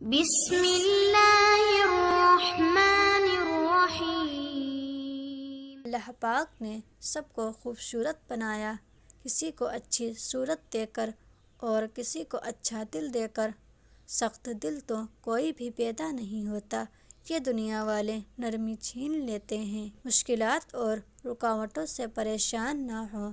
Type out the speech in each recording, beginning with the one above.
بسم اللہ الرحمن الرحیم۔ اللہ پاک نے سب کو خوبصورت بنایا، کسی کو اچھی صورت دے کر اور کسی کو اچھا دل دے کر۔ سخت دل تو کوئی بھی پیدا نہیں ہوتا، یہ دنیا والے نرمی چھین لیتے ہیں۔ مشکلات اور رکاوٹوں سے پریشان نہ ہو،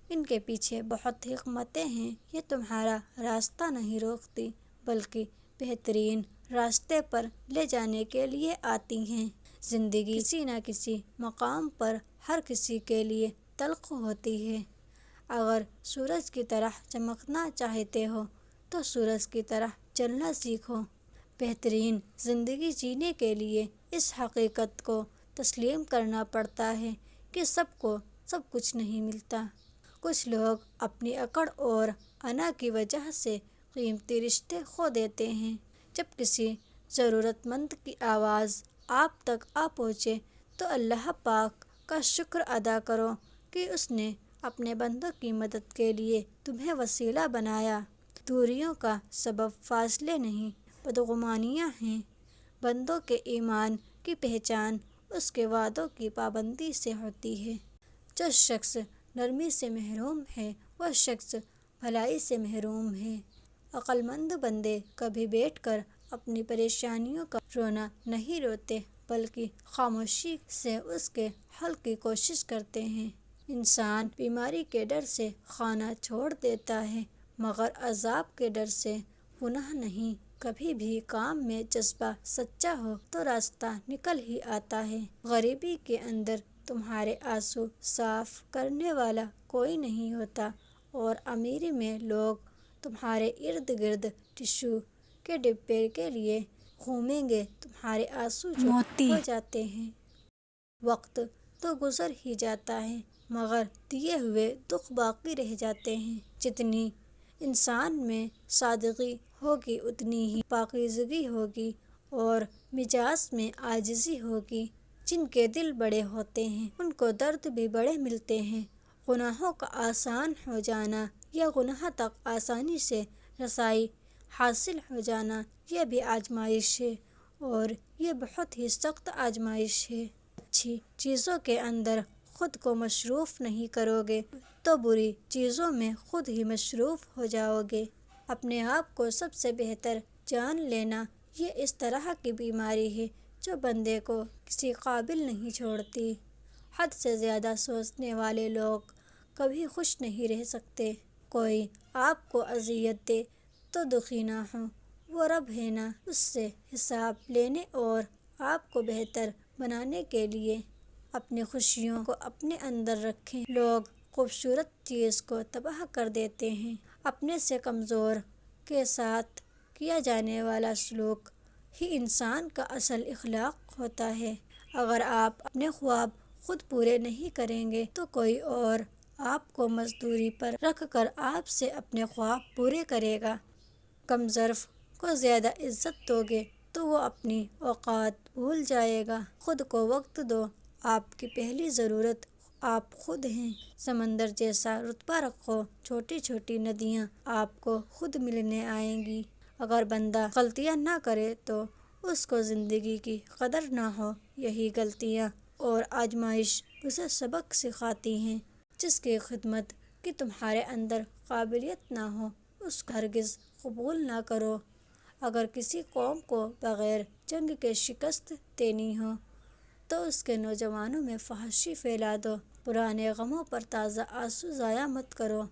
ان کے پیچھے بہت حکمتیں ہیں، یہ تمہارا راستہ نہیں روکتی بلکہ بہترین راستے پر لے جانے کے لیے آتی ہیں۔ زندگی کسی نہ کسی مقام پر ہر کسی کے لیے تلخ ہوتی ہے۔ اگر سورج کی طرح چمکنا چاہتے ہو تو سورج کی طرح چلنا سیکھو۔ بہترین زندگی جینے کے لیے اس حقیقت کو تسلیم کرنا پڑتا ہے کہ سب کو سب کچھ نہیں ملتا۔ کچھ لوگ اپنی اکڑ اور انا کی وجہ سے قیمتی رشتے کھو دیتے ہیں۔ جب کسی ضرورت مند کی آواز آپ تک آ پہنچے تو اللہ پاک کا شکر ادا کرو کہ اس نے اپنے بندوں کی مدد کے لیے تمہیں وسیلہ بنایا۔ دوریوں کا سبب فاصلے نہیں، بدگمانیاں ہیں۔ بندوں کے ایمان کی پہچان اس کے وعدوں کی پابندی سے ہوتی ہے۔ جو شخص نرمی سے محروم ہے وہ شخص بھلائی سے محروم ہے۔ عقل مند بندے کبھی بیٹھ کر اپنی پریشانیوں کا رونا نہیں روتے بلکہ خاموشی سے اس کے حل کی کوشش کرتے ہیں۔ انسان بیماری کے ڈر سے کھانا چھوڑ دیتا ہے مگر عذاب کے ڈر سے گناہ نہیں۔ کبھی بھی کام میں جذبہ سچا ہو تو راستہ نکل ہی آتا ہے۔ غریبی کے اندر تمہارے آنسو صاف کرنے والا کوئی نہیں ہوتا اور امیری میں لوگ تمہارے ارد گرد ٹشو کے ڈبے کے لیے گھومیں گے، تمہارے آنسو جو ہو جاتے ہیں۔ وقت تو گزر ہی جاتا ہے مگر دیے ہوئے دکھ باقی رہ جاتے ہیں۔ جتنی انسان میں سادگی ہوگی اتنی ہی پاکیزگی ہوگی اور مزاج میں عاجزی ہوگی۔ جن کے دل بڑے ہوتے ہیں ان کو درد بھی بڑے ملتے ہیں۔ گناہوں کا آسان ہو جانا یا گناہ تک آسانی سے رسائی حاصل ہو جانا یہ بھی آزمائش ہے اور یہ بہت ہی سخت آزمائش ہے۔ اچھی چیزوں کے اندر خود کو مصروف نہیں کرو گے تو بری چیزوں میں خود ہی مصروف ہو جاؤ گے۔ اپنے آپ کو سب سے بہتر جان لینا یہ اس طرح کی بیماری ہے جو بندے کو کسی قابل نہیں چھوڑتی۔ حد سے زیادہ سوچنے والے لوگ کبھی خوش نہیں رہ سکتے۔ کوئی آپ کو اذیت دے تو دکھی نہ ہو، وہ رب ہے نا، اس سے حساب لینے اور آپ کو بہتر بنانے کے لیے اپنی خوشیوں کو اپنے اندر رکھیں۔ لوگ خوبصورت چیز کو تباہ کر دیتے ہیں۔ اپنے سے کمزور کے ساتھ کیا جانے والا سلوک ہی انسان کا اصل اخلاق ہوتا ہے۔ اگر آپ اپنے خواب خود پورے نہیں کریں گے تو کوئی اور آپ کو مزدوری پر رکھ کر آپ سے اپنے خواب پورے کرے گا۔ کم ظرف کو زیادہ عزت دو گے تو وہ اپنی اوقات بھول جائے گا۔ خود کو وقت دو، آپ کی پہلی ضرورت آپ خود ہیں۔ سمندر جیسا رتبہ رکھو، چھوٹی چھوٹی ندیاں آپ کو خود ملنے آئیں گی۔ اگر بندہ غلطیاں نہ کرے تو اس کو زندگی کی قدر نہ ہو۔ یہی غلطیاں اور آزمائش اسے سبق سکھاتی ہیں۔ جس کی خدمت کی تمہارے اندر قابلیت نہ ہو اس کو ہرگز قبول نہ کرو۔ اگر کسی قوم کو بغیر جنگ کے شکست دینی ہو تو اس کے نوجوانوں میں فحاشی پھیلا دو۔ پرانے غموں پر تازہ آنسو ضائع مت کرو۔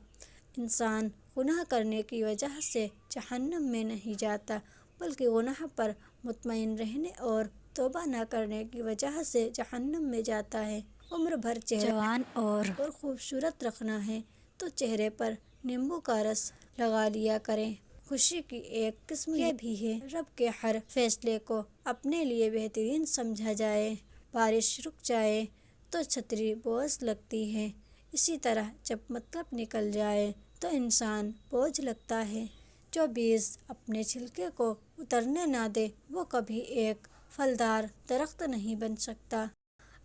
انسان گناہ کرنے کی وجہ سے جہنم میں نہیں جاتا بلکہ گناہ پر مطمئن رہنے اور توبہ نہ کرنے کی وجہ سے جہنم میں جاتا ہے۔ عمر بھر چہرہ جوان اور خوبصورت رکھنا ہے تو چہرے پر نیمبو کا رس لگا لیا کریں۔ خوشی کی ایک قسم یہ بھی ہے رب کے ہر فیصلے کو اپنے لیے بہترین سمجھا جائے۔ بارش رک جائے تو چھتری بوجھ لگتی ہے، اسی طرح جب مطلب نکل جائے تو انسان بوجھ لگتا ہے۔ جو بیج اپنے چھلکے کو اترنے نہ دے وہ کبھی ایک پھلدار درخت نہیں بن سکتا۔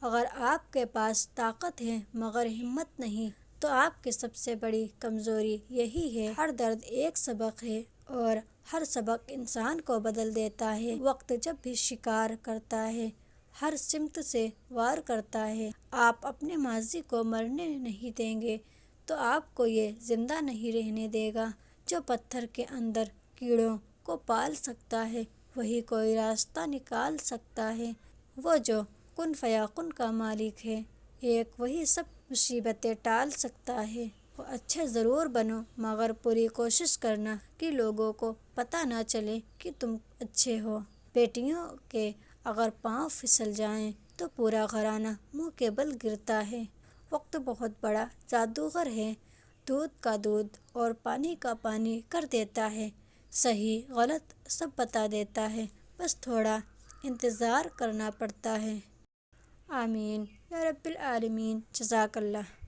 اگر آپ کے پاس طاقت ہے مگر ہمت نہیں تو آپ کی سب سے بڑی کمزوری یہی ہے۔ ہر درد ایک سبق ہے اور ہر سبق انسان کو بدل دیتا ہے۔ وقت جب بھی شکار کرتا ہے، ہر سمت سے وار کرتا ہے۔ آپ اپنے ماضی کو مرنے نہیں دیں گے تو آپ کو یہ زندہ نہیں رہنے دے گا۔ جو پتھر کے اندر کیڑوں کو پال سکتا ہے وہی کوئی راستہ نکال سکتا ہے۔ وہ جو کن فیکون کا مالک ہے، ایک وہی سب مصیبتیں ٹال سکتا ہے۔ وہ اچھے ضرور بنو مگر پوری کوشش کرنا کہ لوگوں کو پتہ نہ چلے کہ تم اچھے ہو۔ بیٹیوں کے اگر پاؤں پھسل جائیں تو پورا گھرانہ منہ کے بل گرتا ہے۔ وقت بہت بڑا جادوگر ہے، دودھ کا دودھ اور پانی کا پانی کر دیتا ہے، صحیح غلط سب بتا دیتا ہے، بس تھوڑا انتظار کرنا پڑتا ہے۔ آمین یا رب العالمین۔ جزاک اللہ۔